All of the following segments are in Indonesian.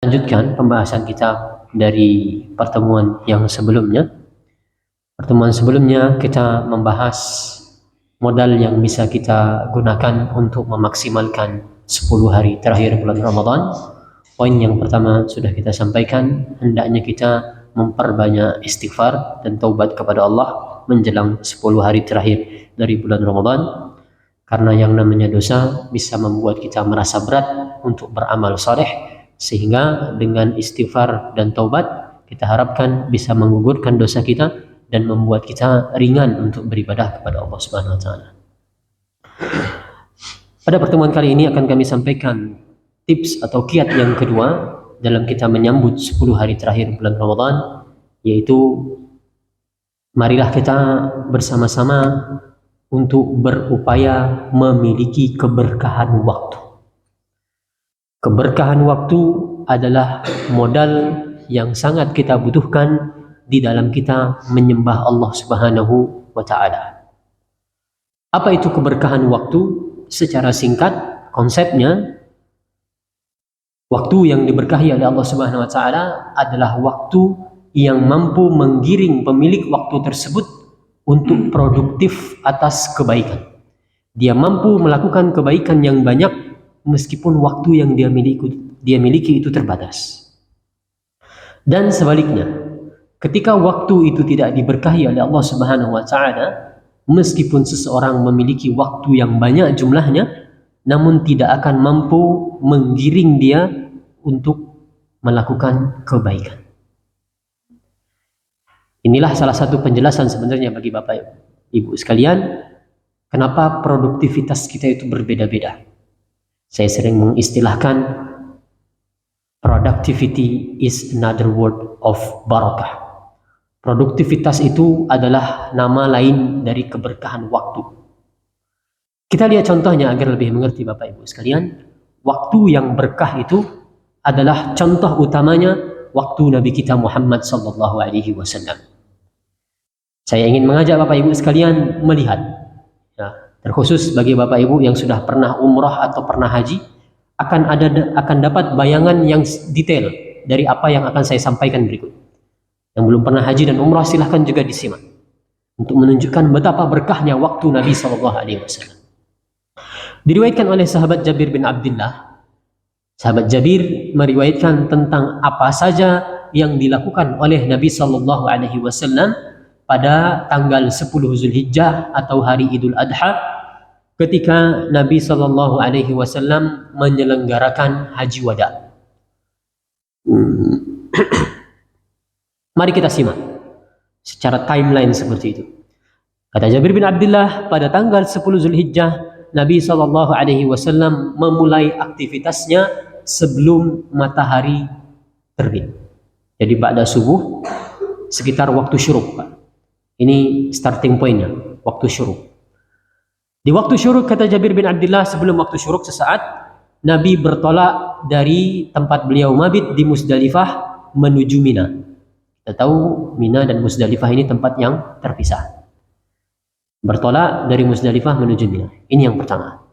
Lanjutkan pembahasan kita dari pertemuan yang sebelumnya. Pertemuan sebelumnya kita membahas modal yang bisa kita gunakan untuk memaksimalkan 10 hari terakhir bulan Ramadan. Poin yang pertama sudah kita sampaikan, hendaknya kita memperbanyak istighfar dan taubat kepada Allah menjelang 10 hari terakhir dari bulan Ramadan, karena yang namanya dosa bisa membuat kita merasa berat untuk beramal saleh, sehingga dengan istighfar dan taubat kita harapkan bisa menggugurkan dosa kita dan membuat kita ringan untuk beribadah kepada Allah Subhanahu wa taala. Pada pertemuan kali ini akan kami sampaikan tips atau kiat yang kedua dalam kita menyambut 10 hari terakhir bulan Ramadan, yaitu marilah kita bersama-sama untuk berupaya memiliki keberkahan waktu. Keberkahan waktu adalah modal yang sangat kita butuhkan di dalam kita menyembah Allah Subhanahu wa taala. Apa itu keberkahan waktu? Secara singkat, konsepnya, waktu yang diberkahi oleh Allah Subhanahu wa taala adalah waktu yang mampu menggiring pemilik waktu tersebut untuk produktif atas kebaikan. Dia mampu melakukan kebaikan yang banyak meskipun waktu yang dia miliki itu terbatas. Dan sebaliknya, ketika waktu itu tidak diberkahi oleh Allah Subhanahu wa taala, meskipun seseorang memiliki waktu yang banyak jumlahnya, namun tidak akan mampu menggiring dia untuk melakukan kebaikan. Inilah salah satu penjelasan sebenarnya bagi Bapak Ibu sekalian, kenapa produktivitas kita itu berbeda-beda. Saya sering mengistilahkan productivity is another word of barakah. Produktivitas itu adalah nama lain dari keberkahan waktu. Kita lihat contohnya agar lebih mengerti Bapak Ibu sekalian. Waktu yang berkah itu adalah contoh utamanya waktu Nabi kita Muhammad sallallahu alaihi wasallam. Saya ingin mengajak Bapak Ibu sekalian melihat, ya, terkhusus bagi Bapak Ibu yang sudah pernah umrah atau pernah haji, akan dapat bayangan yang detail dari apa yang akan saya sampaikan berikut. Yang belum pernah haji dan umrah silahkan juga disimak untuk menunjukkan betapa berkahnya waktu Nabi sallallahu alaihi wasallam. Diriwayatkan oleh sahabat Jabir bin Abdullah. Sahabat Jabir meriwayatkan tentang apa saja yang dilakukan oleh Nabi sallallahu alaihi wasallam pada tanggal 10 Zulhijjah atau hari Idul Adha, ketika Nabi sallallahu alaihi wasallam menyelenggarakan haji wada. Mari kita simak secara timeline seperti itu. Kata Jabir bin Abdullah, pada tanggal 10 Zulhijjah Nabi sallallahu alaihi wasallam memulai aktivitasnya sebelum matahari terbit. Jadi ba'da subuh, sekitar waktu syuruk, Pak. Ini starting pointnya, waktu syuruk. Di waktu syuruk, kata Jabir bin Abdullah, sebelum waktu syuruk sesaat, Nabi bertolak dari tempat beliau mabit di Musdalifah menuju Mina. Kita tahu Mina dan Musdalifah ini tempat yang terpisah. Bertolak dari Musdalifah menuju Mina. Ini yang pertama.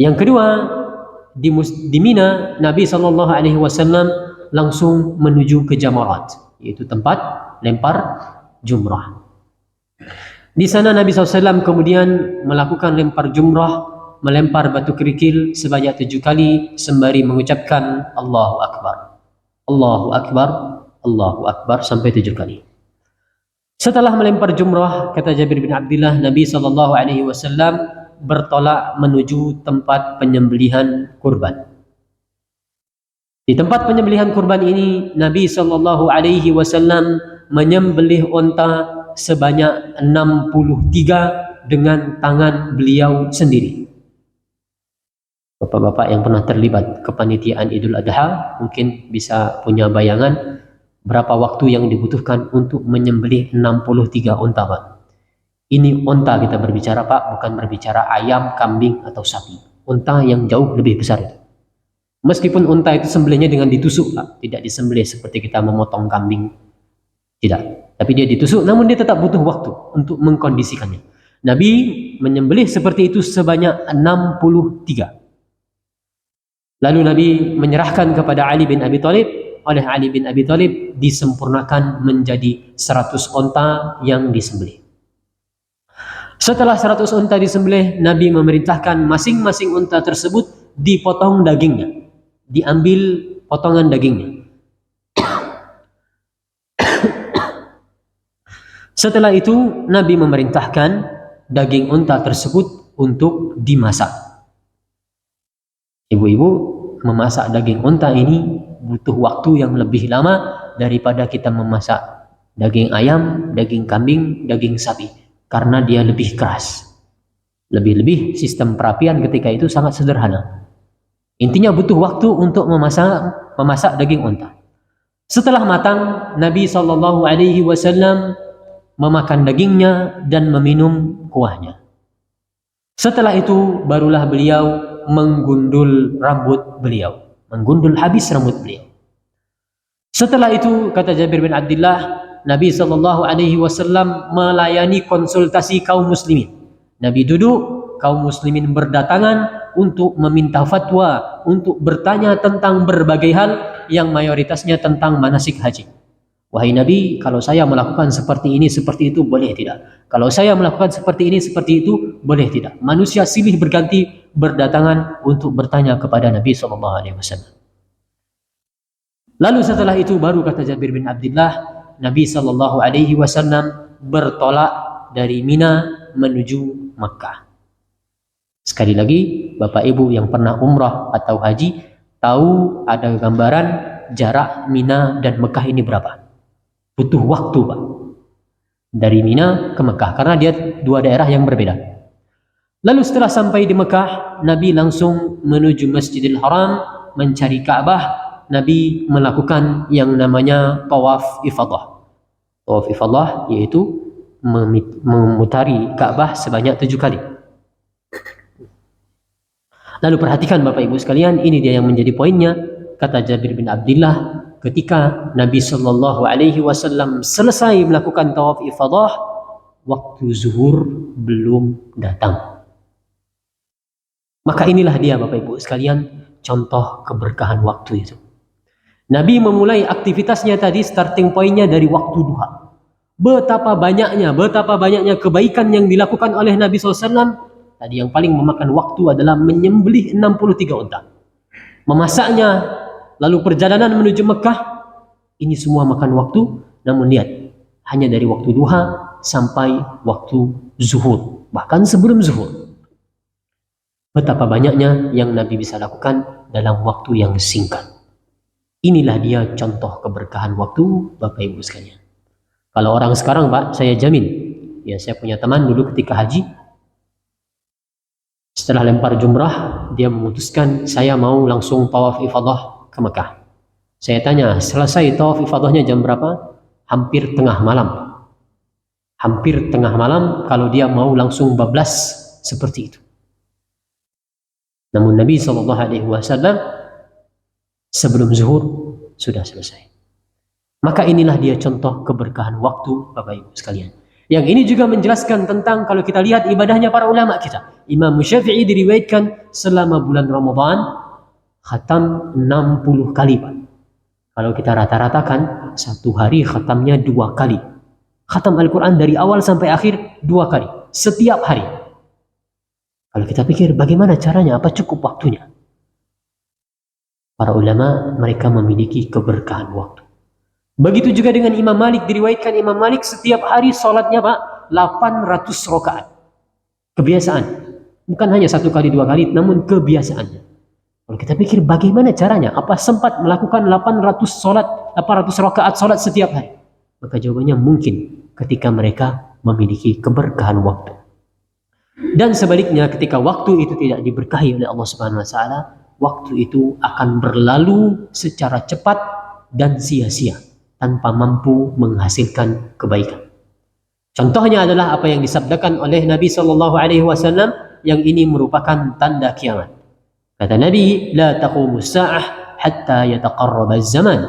Yang kedua, di Mina, Nabi SAW langsung menuju ke Jamarat, yaitu tempat lempar jumrah. Di sana Nabi SAW kemudian melakukan lempar jumrah, melempar batu kerikil sebanyak 7 kali sembari mengucapkan Allahu Akbar, Allahu Akbar, Allahu Akbar sampai 7 kali. Setelah melempar jumrah, kata Jabir bin Abdullah, Nabi SAW bertolak menuju tempat penyembelihan kurban. Di tempat penyembelihan kurban ini, Nabi SAW menyembelih unta sebanyak 63 dengan tangan beliau sendiri. Bapak-bapak yang pernah terlibat kepanitiaan Idul Adha mungkin bisa punya bayangan berapa waktu yang dibutuhkan untuk menyembelih 63 unta, Pak. Ini unta kita berbicara, Pak, bukan berbicara ayam, kambing, atau sapi. Unta yang jauh lebih besar itu. Meskipun unta itu sembelihnya dengan ditusuk, Pak, tidak disembelih seperti kita memotong kambing. Tidak. Tapi dia ditusuk, namun dia tetap butuh waktu untuk mengkondisikannya. Nabi menyembelih seperti itu sebanyak 63. Lalu Nabi menyerahkan kepada Ali bin Abi Thalib. Oleh Ali bin Abi Thalib disempurnakan menjadi 100 onta yang disembelih. Setelah 100 unta disembelih, Nabi memerintahkan masing-masing unta tersebut dipotong dagingnya, diambil potongan dagingnya. Setelah itu Nabi memerintahkan daging unta tersebut untuk dimasak. Ibu-ibu, memasak daging unta ini butuh waktu yang lebih lama daripada kita memasak daging ayam, daging kambing, daging sapi, karena dia lebih keras. Lebih-lebih sistem perapian ketika itu sangat sederhana. Intinya butuh waktu untuk memasak daging unta. Setelah matang, Nabi SAW memakan dagingnya dan meminum kuahnya. Setelah itu barulah beliau menggundul rambut beliau, menggundul habis rambut beliau. Setelah itu, kata Jabir bin Abdullah, Nabi SAW melayani konsultasi kaum muslimin. Nabi duduk, kaum muslimin berdatangan untuk meminta fatwa, untuk bertanya tentang berbagai hal yang mayoritasnya tentang manasik haji. Wahai Nabi, kalau saya melakukan seperti ini, seperti itu, boleh tidak? Kalau saya melakukan seperti ini, seperti itu, boleh tidak? Manusia silih berganti berdatangan untuk bertanya kepada Nabi SAW. Lalu setelah itu baru kata Jabir bin Abdullah, Nabi SAW bertolak dari Mina menuju Makkah. Sekali lagi, Bapak Ibu yang pernah umrah atau haji tahu ada gambaran jarak Mina dan Mekah ini berapa. Butuh waktu, Pak, dari Mina ke Mekah, karena dia dua daerah yang berbeda. Lalu setelah sampai di Mekah, Nabi langsung menuju Masjidil Haram mencari Ka'bah. Nabi melakukan yang namanya tawaf ifadah. Tawaf ifadah yaitu memutari Ka'bah sebanyak 7 kali. Lalu perhatikan Bapak Ibu sekalian, ini dia yang menjadi poinnya. Kata Jabir bin Abdullah, ketika Nabi SAW selesai melakukan tawaf ifadah, waktu zuhur belum datang. Maka inilah dia Bapak Ibu sekalian, contoh keberkahan waktu itu. Nabi memulai aktivitasnya tadi, starting pointnya dari waktu duha. Betapa banyaknya kebaikan yang dilakukan oleh Nabi SAW. Tadi yang paling memakan waktu adalah menyembelih 63 unta. Memasaknya, lalu perjalanan menuju Mekah, ini semua makan waktu. Namun lihat, hanya dari waktu duha sampai waktu zuhur, bahkan sebelum zuhur. Betapa banyaknya yang Nabi bisa lakukan dalam waktu yang singkat. Inilah dia contoh keberkahan waktu, Bapak Ibu sekalian. Kalau orang sekarang, Pak, saya jamin, ya saya punya teman dulu ketika haji, setelah lempar jumrah, dia memutuskan saya mau langsung tawaf ifadah ke Mekah. Saya tanya, selesai tawaf ifadahnya jam berapa? Hampir tengah malam. Hampir tengah malam kalau dia mau langsung bablas seperti itu. Namun Nabi SAW sebelum zuhur sudah selesai. Maka inilah dia contoh keberkahan waktu, Bapak Ibu sekalian. Yang ini juga menjelaskan tentang, kalau kita lihat ibadahnya para ulama kita. Imam Syafi'i diriwayatkan selama bulan Ramadan khatam 60 kali, Pak. Kalau kita rata-ratakan, satu hari khatamnya 2 kali. Khatam Al-Quran dari awal sampai akhir 2 kali, setiap hari. Kalau kita pikir bagaimana caranya, apa cukup waktunya? Para ulama mereka memiliki keberkahan waktu. Begitu juga dengan Imam Malik, diriwayatkan Imam Malik setiap hari sholatnya, Pak, 800 rakaat. Kebiasaan. Bukan hanya 1 kali 2 kali, namun kebiasaannya. Kalau kita pikir bagaimana caranya, apa sempat melakukan 800 rakaat sholat setiap hari? Maka jawabannya mungkin ketika mereka memiliki keberkahan waktu. Dan sebaliknya, ketika waktu itu tidak diberkahi oleh Allah Subhanahu wa taala, waktu itu akan berlalu secara cepat dan sia-sia tanpa mampu menghasilkan kebaikan. Contohnya adalah apa yang disabdakan oleh Nabi SAW, yang ini merupakan tanda kiamat. Kata Nabi, la taqumus sa'ah hatta yataqarraba zaman.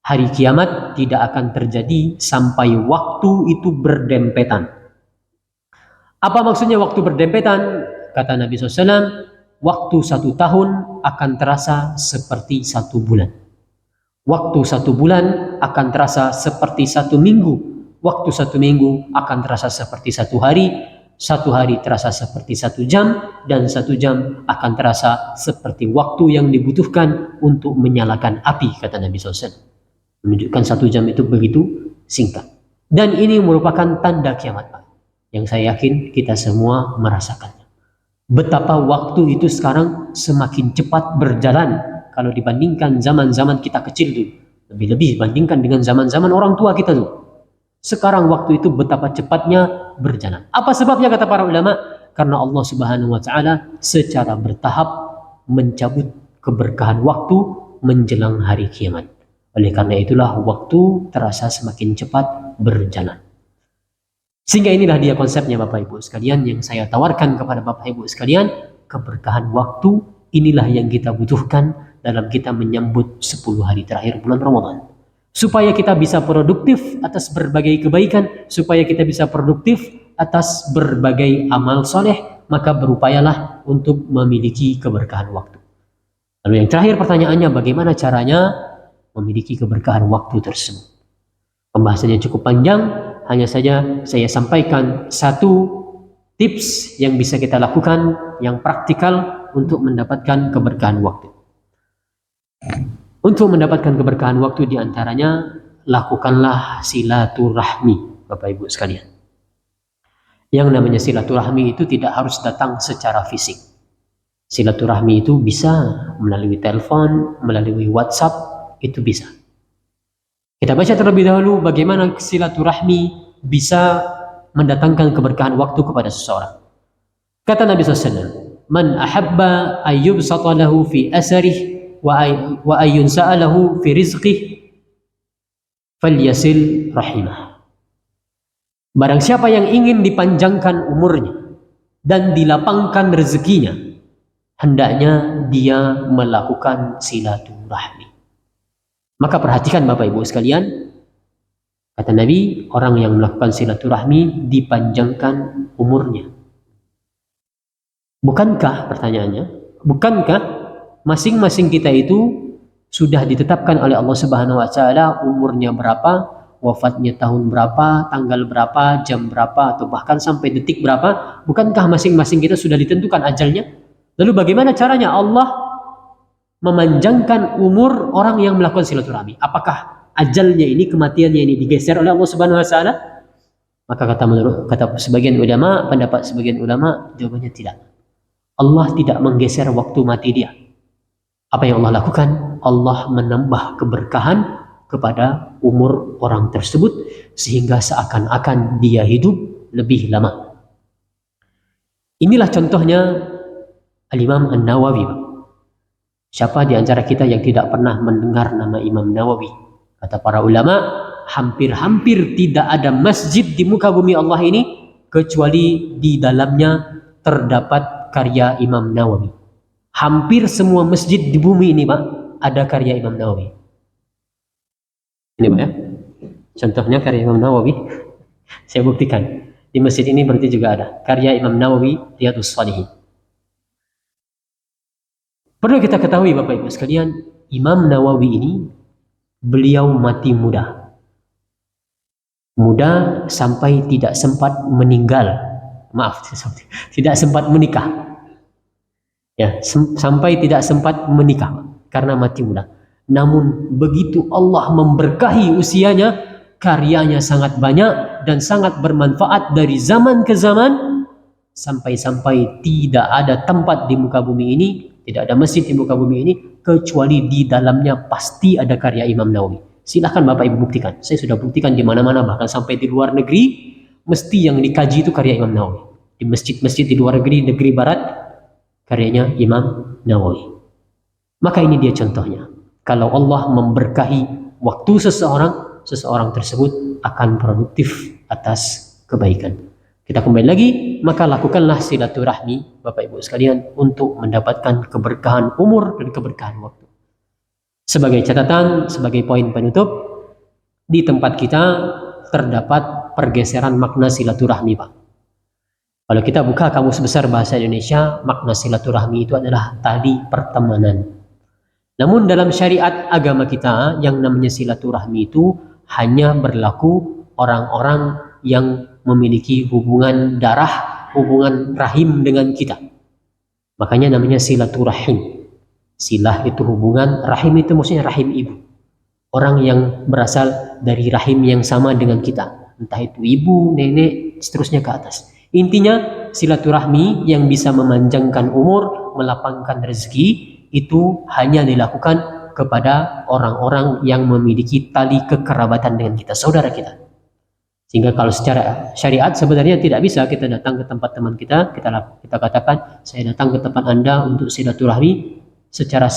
Hari kiamat tidak akan terjadi sampai waktu itu berdempetan. Apa maksudnya waktu berdempetan? Kata Nabi SAW, waktu 1 tahun akan terasa seperti 1 bulan. Waktu 1 bulan akan terasa seperti 1 minggu. Waktu 1 minggu akan terasa seperti 1 hari. 1 hari terasa seperti 1 jam, dan 1 jam akan terasa seperti waktu yang dibutuhkan untuk menyalakan api, kata Nabi SAW. Menunjukkan 1 jam itu begitu singkat. Dan ini merupakan tanda kiamat, Pak, yang saya yakin kita semua merasakannya. Betapa waktu itu sekarang semakin cepat berjalan kalau dibandingkan zaman-zaman kita kecil dulu. Lebih-lebih dibandingkan dengan zaman-zaman orang tua kita dulu. Sekarang waktu itu betapa cepatnya berjalan. Apa sebabnya, kata para ulama? Karena Allah Subhanahu wa taala secara bertahap mencabut keberkahan waktu menjelang hari kiamat. Oleh karena itulah waktu terasa semakin cepat berjalan. Sehingga inilah dia konsepnya Bapak Ibu sekalian yang saya tawarkan kepada Bapak Ibu sekalian. Keberkahan waktu inilah yang kita butuhkan dalam kita menyambut 10 hari terakhir bulan Ramadan. Supaya kita bisa produktif atas berbagai kebaikan, supaya kita bisa produktif atas berbagai amal soleh, maka berupayalah untuk memiliki keberkahan waktu. Lalu yang terakhir pertanyaannya, bagaimana caranya memiliki keberkahan waktu tersebut? Pembahasannya cukup panjang, hanya saja saya sampaikan 1 tips yang bisa kita lakukan yang praktikal untuk mendapatkan keberkahan waktu. Untuk mendapatkan keberkahan waktu diantaranya, lakukanlah silaturahmi, Bapak Ibu sekalian. Yang namanya silaturahmi itu tidak harus datang secara fisik. Silaturahmi itu bisa melalui telepon, melalui WhatsApp, itu bisa. Kita baca terlebih dahulu bagaimana silaturahmi bisa mendatangkan keberkahan waktu kepada seseorang. Kata Nabi SAW, "Man ahabba ayyubsata lahu fi asarih wa ayyun sa'alahu fi rizqih falyasil rahimah." Barang siapa yang ingin dipanjangkan umurnya dan dilapangkan rezekinya, hendaknya dia melakukan silaturahmi. Maka perhatikan Bapak Ibu sekalian, kata Nabi, orang yang melakukan silaturahmi dipanjangkan umurnya. Bukankah, pertanyaannya, bukankah masing-masing kita itu sudah ditetapkan oleh Allah Subhanahu wa taala umurnya berapa, wafatnya tahun berapa, tanggal berapa, jam berapa, atau bahkan sampai detik berapa? Bukankah masing-masing kita sudah ditentukan ajalnya? Lalu bagaimana caranya Allah memanjangkan umur orang yang melakukan silaturahmi? Apakah ajalnya ini, kematiannya ini digeser oleh Allah Subhanahu wa taala? Maka kata sebagian ulama, pendapat sebagian ulama, jawabannya tidak. Allah tidak menggeser waktu mati dia. Apa yang Allah lakukan? Allah menambah keberkahan kepada umur orang tersebut sehingga seakan-akan dia hidup lebih lama. Inilah contohnya Al-Imam An-Nawawi. Siapa di antara kita yang tidak pernah mendengar nama Imam Nawawi? Kata para ulama, hampir-hampir tidak ada masjid di muka bumi Allah ini kecuali di dalamnya terdapat karya Imam Nawawi. Hampir semua masjid di bumi ini, Pak, ada karya Imam Nawawi. Ini, Pak, ya. Contohnya karya Imam Nawawi. Saya buktikan. Di masjid ini berarti juga ada karya Imam Nawawi, Riyadhus Shalihin. Perlu kita ketahui Bapak Ibu sekalian, Imam Nawawi ini beliau mati muda. Muda sampai tidak sempat meninggal. Maaf, tidak sempat menikah. Ya, sampai tidak sempat menikah karena mati muda. Namun begitu Allah memberkahi usianya, karyanya sangat banyak dan sangat bermanfaat dari zaman ke zaman, sampai-sampai tidak ada tempat di muka bumi ini, tidak ada masjid di muka bumi ini kecuali di dalamnya pasti ada karya Imam Nawawi. Silahkan Bapak Ibu buktikan. Saya sudah buktikan di mana-mana, bahkan sampai di luar negeri mesti yang dikaji itu karya Imam Nawawi. Di masjid-masjid di luar negeri, negeri barat, karyanya Imam Nawawi. Maka ini dia contohnya. Kalau Allah memberkahi waktu seseorang, seseorang tersebut akan produktif atas kebaikan. Kita kembali lagi, maka lakukanlah silaturahmi Bapak Ibu sekalian untuk mendapatkan keberkahan umur dan keberkahan waktu. Sebagai catatan, sebagai poin penutup, di tempat kita terdapat pergeseran makna silaturahmi, Pak. Kalau kita buka Kamus Besar Bahasa Indonesia, makna silaturahmi itu adalah tali pertemanan. Namun dalam syariat agama kita, yang namanya silaturahmi itu hanya berlaku orang-orang yang memiliki hubungan darah, hubungan rahim dengan kita. Makanya namanya silaturahim. Silah itu hubungan, rahim itu maksudnya rahim ibu. Orang yang berasal dari rahim yang sama dengan kita. Entah itu ibu, nenek, seterusnya ke atas. Intinya silaturahmi yang bisa memanjangkan umur, melapangkan rezeki, itu hanya dilakukan kepada orang-orang yang memiliki tali kekerabatan dengan kita, saudara kita. Sehingga kalau secara syariat sebenarnya tidak bisa kita datang ke tempat teman kita, kita katakan saya datang ke tempat Anda untuk silaturahmi. Secara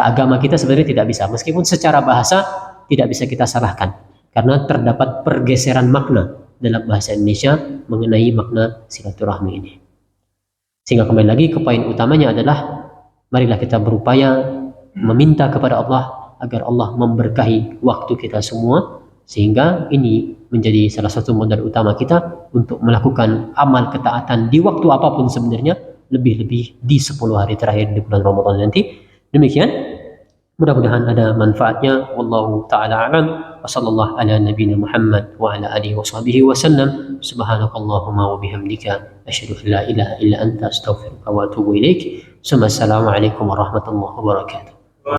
agama kita sebenarnya tidak bisa, meskipun secara bahasa tidak bisa kita salahkan, karena terdapat pergeseran makna dalam bahasa Indonesia mengenai makna silaturahmi ini. Sehingga kembali lagi ke poin utamanya adalah marilah kita berupaya meminta kepada Allah agar Allah memberkahi waktu kita semua, sehingga ini menjadi salah satu modal utama kita untuk melakukan amal ketaatan di waktu apapun sebenarnya, lebih-lebih di 10 hari terakhir di bulan Ramadan nanti. Demikian, mudah-mudahan ada manfaatnya. Wallahu ta'ala alam. Wa sallallahu ala nabiyina Muhammad wa ala alihi wa sahbihi wa sallam. Subhanakallahumma wa bihamdika asyhadu an la ilaha illa anta astaghfiruka wa atubu ilaik. Assalamualaikum warahmatullahi wabarakatuh.